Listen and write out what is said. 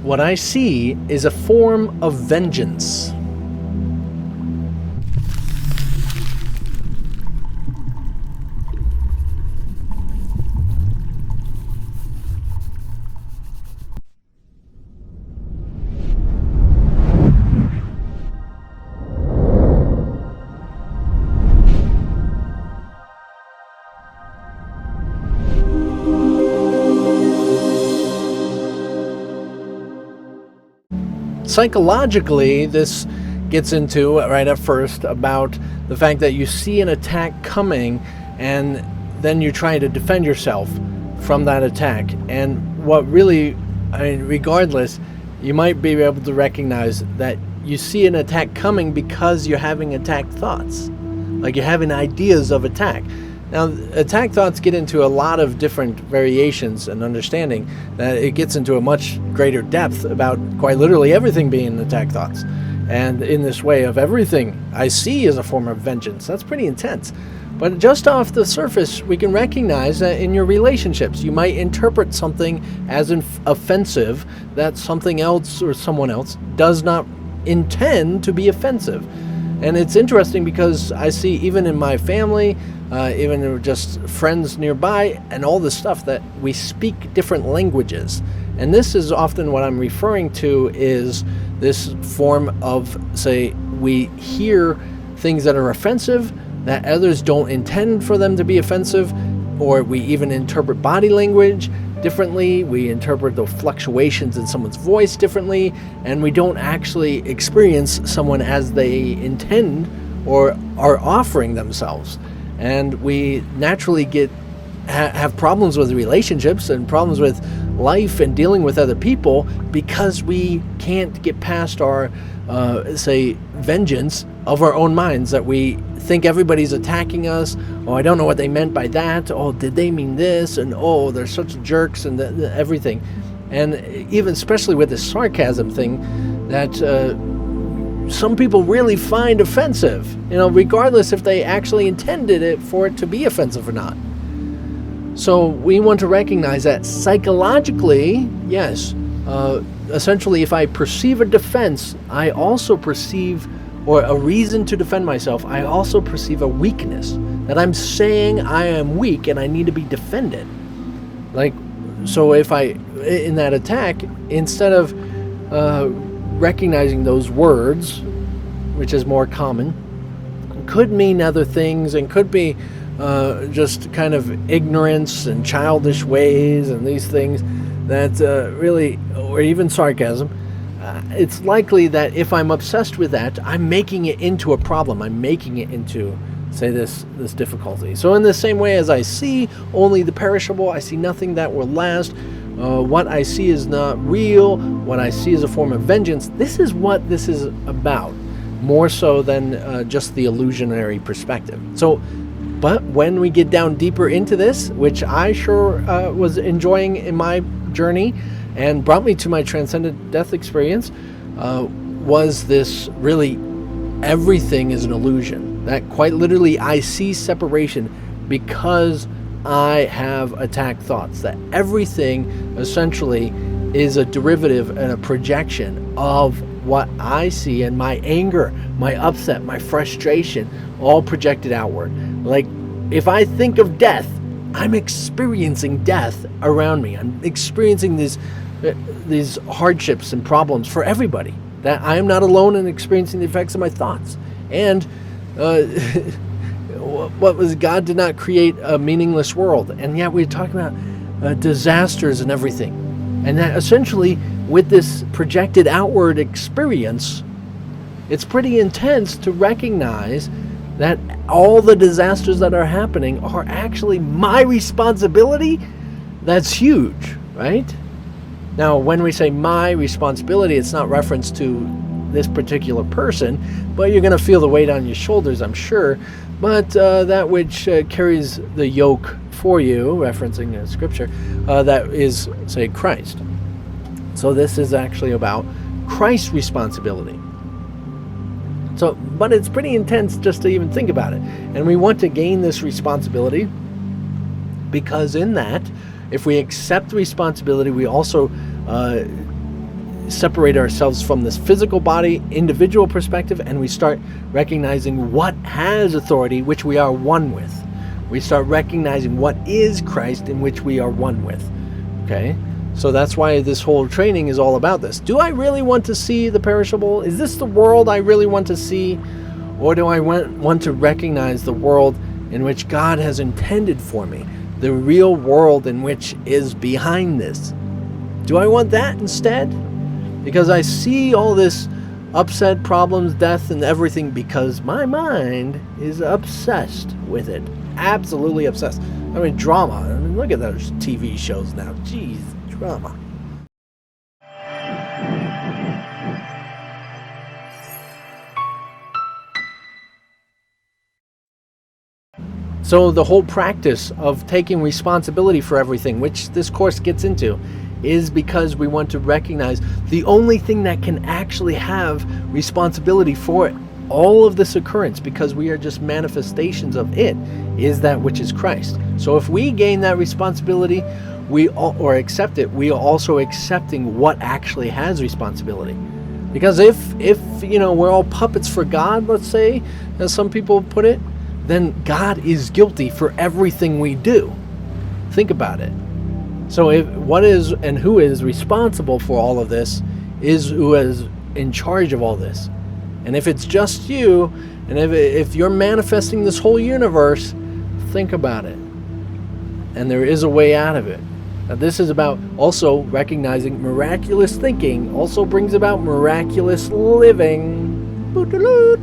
what I see is a form of vengeance. Psychologically, this gets into, right at first, about the fact that you see an attack coming and then you try to defend yourself from that attack. And what really, regardless, you might be able to recognize that you see an attack coming because you're having attack thoughts. Like you're having ideas of attack. Now, attack thoughts get into a lot of different variations and understanding that it gets into a much greater depth about quite literally everything being attack thoughts. And in this way of everything I see as a form of vengeance. That's pretty intense. But just off the surface, we can recognize that in your relationships, you might interpret something as offensive that something else or someone else does not intend to be offensive. And it's interesting because I see even in my family, even just friends nearby, and all this stuff, that we speak different languages. And this is often what I'm referring to is this form of, say, we hear things that are offensive that others don't intend for them to be offensive, or we even interpret body language differently, we interpret the fluctuations in someone's voice differently, and we don't actually experience someone as they intend or are offering themselves. And we naturally have problems with relationships and problems with life and dealing with other people because we can't get past our, say, vengeance of our own minds, that we think everybody's attacking us. Oh, I don't know what they meant by that. Oh, did they mean this? And oh, they're such jerks and everything. And even especially with this sarcasm thing that some people really find offensive, regardless if they actually intended it for it to be offensive or not. So we want to recognize that psychologically, yes, essentially if I perceive a defense, I also perceive, or a reason to defend myself, I also perceive a weakness, that I'm saying I am weak and I need to be defended. So if in that attack, instead of recognizing those words, which is more common, could mean other things and could be just kind of ignorance and childish ways and these things that really, or even sarcasm, it's likely that if I'm obsessed with that, I'm making it into a problem. I'm making it into, say, this difficulty. So in the same way as I see only the perishable, I see nothing that will last. What I see is not real. What I see is a form of vengeance. This is what this is about, more so than just the illusionary perspective. But when we get down deeper into this, which I sure was enjoying in my journey and brought me to my transcendent death experience, was this really everything is an illusion. That quite literally I see separation because I have attack thoughts. That everything essentially is a derivative and a projection of what I see, and my anger, my upset, my frustration, all projected outward. Like if I think of death, I'm experiencing death around me. I'm experiencing these hardships and problems for everybody. That I am not alone in experiencing the effects of my thoughts. And what was God did not create a meaningless world, and yet we're talking about disasters and everything. And that essentially, with this projected outward experience, it's pretty intense to recognize that all the disasters that are happening are actually my responsibility. That's huge, right? Now, when we say my responsibility, it's not reference to this particular person, but you're going to feel the weight on your shoulders, I'm sure. But that which carries the yoke for you, referencing scripture, that is, say, Christ. So this is actually about Christ's responsibility. But it's pretty intense just to even think about it. And we want to gain this responsibility because in that, if we accept responsibility, we also separate ourselves from this physical body, individual perspective, and we start recognizing what has authority, which we are one with. We start recognizing what is Christ, in which we are one with. Okay? So that's why this whole training is all about this. Do I really want to see the perishable? Is this the world I really want to see? Or do I want to recognize the world in which God has intended for me? The real world in which is behind this. Do I want that instead? Because I see all this upset, problems, death, and everything because my mind is obsessed with it. Absolutely obsessed. I mean, drama. I mean, look at those TV shows now. Jeez, drama. So the whole practice of taking responsibility for everything, which this course gets into, is because we want to recognize the only thing that can actually have responsibility for all of this occurrence, because we are just manifestations of it, is that which is Christ. So if we gain that responsibility, or accept it, we are also accepting what actually has responsibility. Because if we're all puppets for God, let's say, as some people put it, then God is guilty for everything we do. Think about it. So what is and who is responsible for all of this is who is in charge of all this. And if it's just you, and if you're manifesting this whole universe, think about it. And there is a way out of it. Now, this is about also recognizing miraculous thinking also brings about miraculous living. Boot-a-loot.